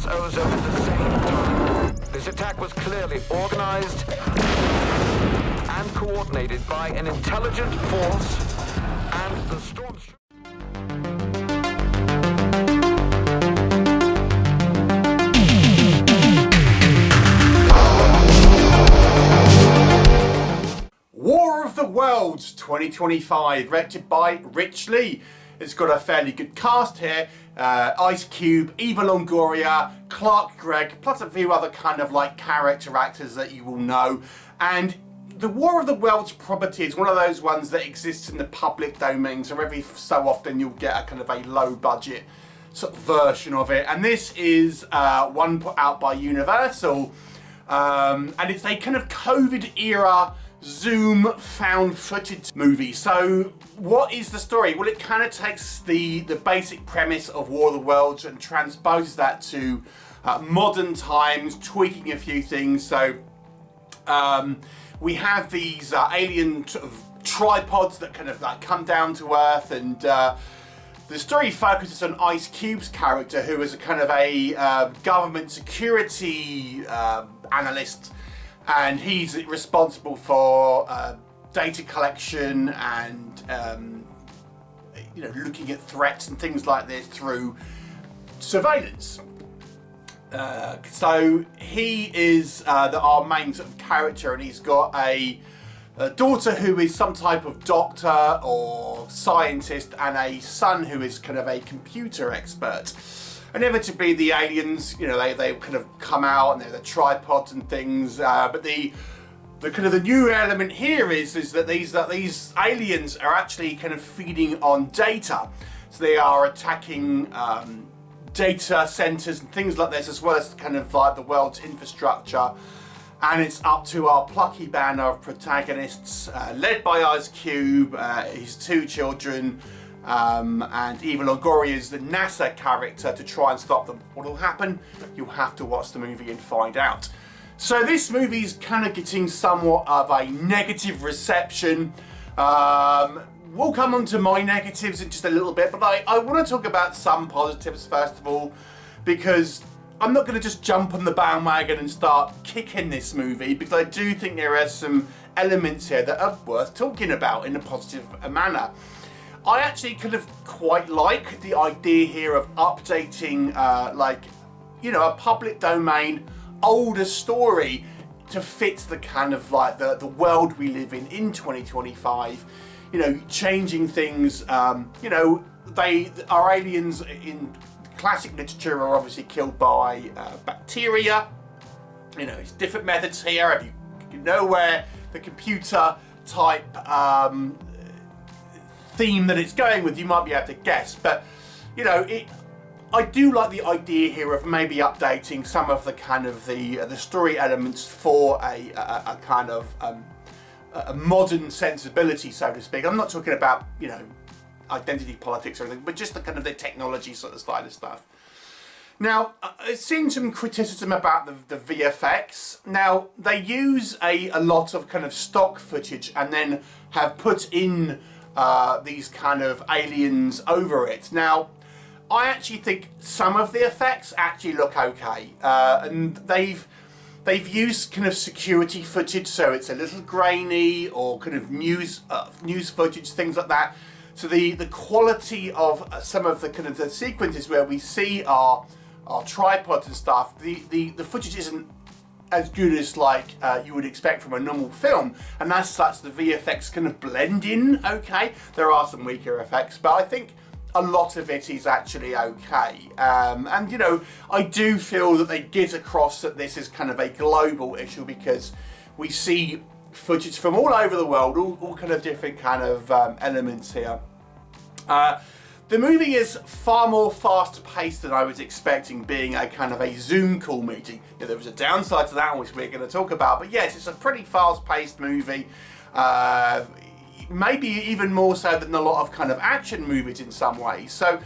ozone at the same time. This attack was clearly organized and coordinated by an intelligent force, and the storm... War of the Worlds 2025, directed by Rich Lee. It's got a fairly good cast here. Ice Cube, Eva Longoria, Clark Gregg, plus a few other kind of like character actors that you will know. And the War of the Worlds property is one of those ones that exists in the public domain, so every so often you'll get a kind of a low budget sort of version of it. And this is one put out by Universal, and it's a kind of COVID era Zoom found footage movie. So what is the story? Well, it kind of takes the basic premise of War of the Worlds and transposes that to modern times, tweaking a few things. So we have these alien sort of tripods that kind of like come down to Earth, and the story focuses on Ice Cube's character, who is a kind of a government security analyst. And he's responsible for data collection and looking at threats and things like this through surveillance. So he is our main sort of character, and he's got a daughter who is some type of doctor or scientist, and a son who is kind of a computer expert. Inevitably, the aliens, they kind of come out and they're the tripods and things. But the kind of the new element here is that these aliens are actually kind of feeding on data. So they are attacking data centers and things like this, as well as kind of like the world's infrastructure. And it's up to our plucky band of protagonists, led by Ice Cube, his two children, and Eva Longoria is the NASA character, to try and stop them. What will happen? You'll have to watch the movie and find out. So this movie is kind of getting somewhat of a negative reception. We'll come on to my negatives in just a little bit, but I want to talk about some positives first of all, because I'm not going to just jump on the bandwagon and start kicking this movie, because I do think there are some elements here that are worth talking about in a positive manner. I actually kind of quite like the idea here of updating a public domain older story to fit the kind of like the world we live in 2025. Changing things. Our aliens in classic literature are obviously killed by bacteria. It's different methods here. If you know where the computer type theme that it's going with, you might be able to guess. But I do like the idea here of maybe updating some of the kind of the story elements for a kind of a modern sensibility, so to speak. I'm not talking about identity politics or anything, but just the kind of the technology sort of side of stuff. Now, I've seen some criticism about the VFX. Now, they use a lot of kind of stock footage and then have put in these kind of aliens over it. Now, I actually think some of the effects actually look okay, and they've used kind of security footage, so it's a little grainy, or kind of news footage, things like that. So the quality of some of the kind of the sequences where we see our tripods and stuff, the footage isn't as good as like you would expect from a normal film, and as such the VFX kind of blend in okay. There are some weaker effects, but I think a lot of it is actually okay. And I do feel that they get across that this is kind of a global issue, because we see footage from all over the world, all kind of different kind of elements here. The movie is far more fast-paced than I was expecting, being a kind of a Zoom call meeting. There was a downside to that one, which we're going to talk about, but yes, it's a pretty fast-paced movie. Maybe even more so than a lot of kind of action movies in some ways. So,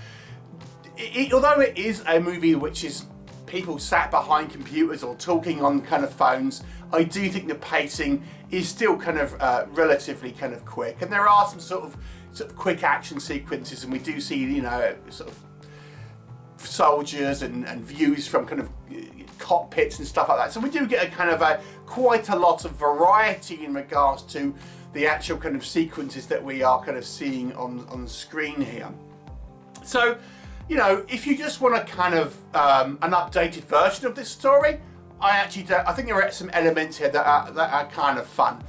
although it is a movie which is people sat behind computers or talking on kind of phones, I do think the pacing is still kind of relatively kind of quick, and there are some sort of quick action sequences, and we do see sort of soldiers and views from kind of cockpits and stuff like that. So we do get a kind of quite a lot of variety in regards to the actual kind of sequences that we are kind of seeing on screen here. So, you know, if you just want a kind of an updated version of this story, I think there are some elements here that are kind of fun.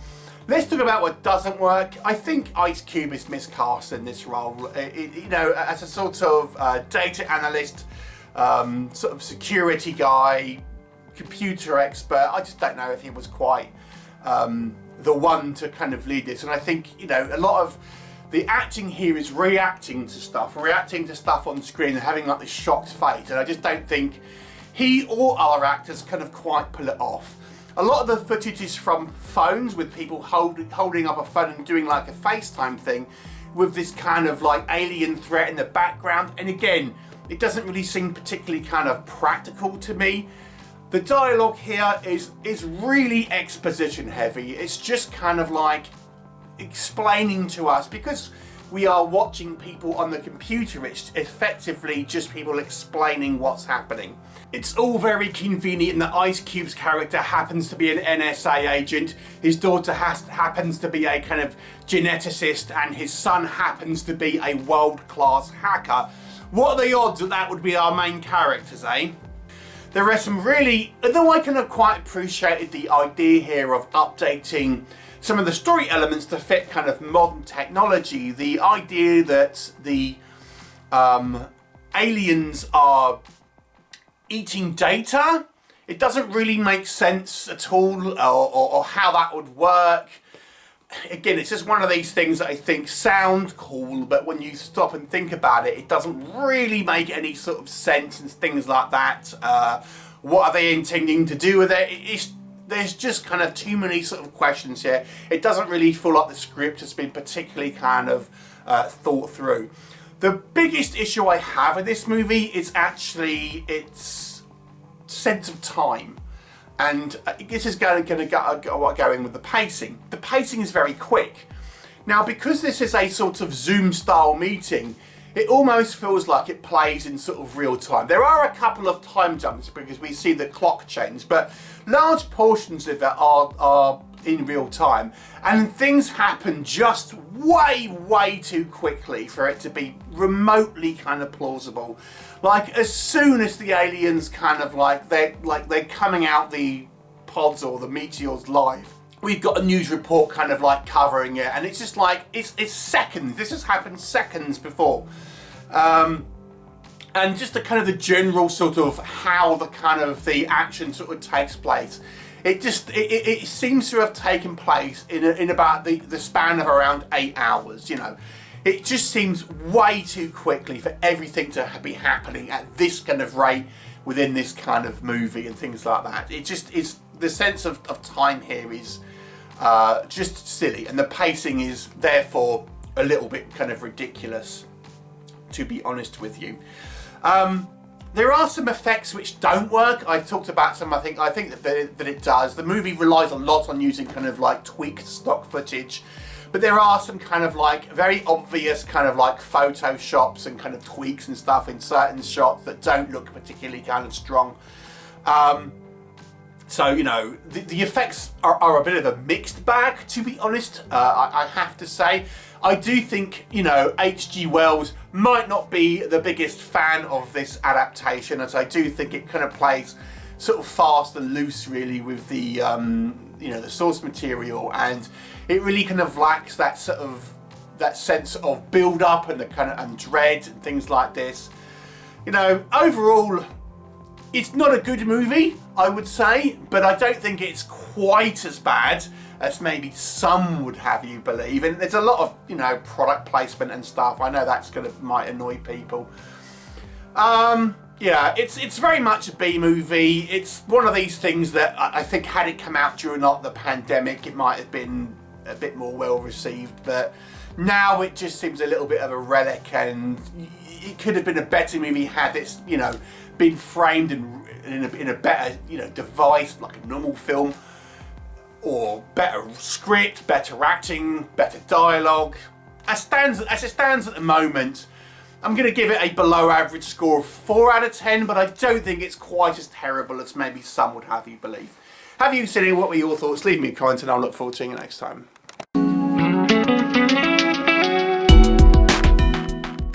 Let's talk about what doesn't work. I think Ice Cube is miscast in this role. You know, as a sort of data analyst, sort of security guy, computer expert, I just don't know if he was quite the one to kind of lead this. And I think, you know, a lot of the acting here is reacting to stuff on screen and having like this shocked face. And I just don't think he or other actors kind of quite pull it off. A lot of the footage is from phones with people holding up a phone and doing like a FaceTime thing with this kind of like alien threat in the background. And again, it doesn't really seem particularly kind of practical to me. The dialogue here is really exposition heavy. It's just kind of like explaining to us, because we are watching people on the computer, it's effectively just people explaining what's happening. It's all very convenient that Ice Cube's character happens to be an NSA agent, his daughter happens to be a kind of geneticist, and his son happens to be a world-class hacker. What are the odds that that would be our main characters, eh? There are some really, although I kind of quite appreciated the idea here of updating some of the story elements to fit kind of modern technology, the idea that the aliens are eating data, it doesn't really make sense at all, or how that would work. Again, it's just one of these things that I think sound cool, but when you stop and think about it, it doesn't really make any sort of sense and things like that. What are they intending to do with it? There's just kind of too many sort of questions here. It doesn't really feel like the script has been particularly kind of thought through. The biggest issue I have with this movie is actually its sense of time. And this is going in with the pacing. The pacing is very quick. Now, because this is a sort of Zoom style meeting, it almost feels like it plays in sort of real time. There are a couple of time jumps because we see the clock change, but large portions of it are in real time. And things happen just way too quickly for it to be remotely kind of plausible. Like, as soon as the aliens kind of they're coming out the pods or the meteors live, we've got a news report kind of like covering it, and it's just like it's seconds. This has happened seconds before. And just the kind of the general sort of how the kind of the action sort of takes place. It seems to have taken place in about the span of around 8 hours, you know. It just seems way too quickly for everything to be happening at this kind of rate within this kind of movie and things like that. It just is, the sense of time here is just silly, and the pacing is therefore a little bit kind of ridiculous, to be honest with you. There are some effects which don't work. I talked about some. I think that it does. The movie relies a lot on using kind of like tweaked stock footage, but there are some kind of like very obvious kind of like photoshops and kind of tweaks and stuff in certain shots that don't look particularly kind of strong. So, you know, the effects are a bit of a mixed bag, to be honest, I have to say. I do think, you know, H.G. Wells might not be the biggest fan of this adaptation, as I do think it kind of plays sort of fast and loose, really, with the, you know, the source material, and it really kind of lacks that sort of, that sense of build-up and the kind of, and dread and things like this. You know, overall, it's not a good movie, I would say, but I don't think it's quite as bad as maybe some would have you believe. And there's a lot of, you know, product placement and stuff. I know that's might annoy people. Yeah, it's very much a B movie. It's one of these things that I think had it come out during the pandemic, it might have been a bit more well received, but now it just seems a little bit of a relic, and it could have been a better movie had it's, you know, been framed in a better, you know, device, like a normal film, or better script, better acting, better dialogue. As it stands at the moment, I'm going to give it a below average score of 4 out of 10, but I don't think it's quite as terrible as maybe some would have you believe. Have you seen it? What were your thoughts? Leave me a comment and I'll look forward to seeing you next time.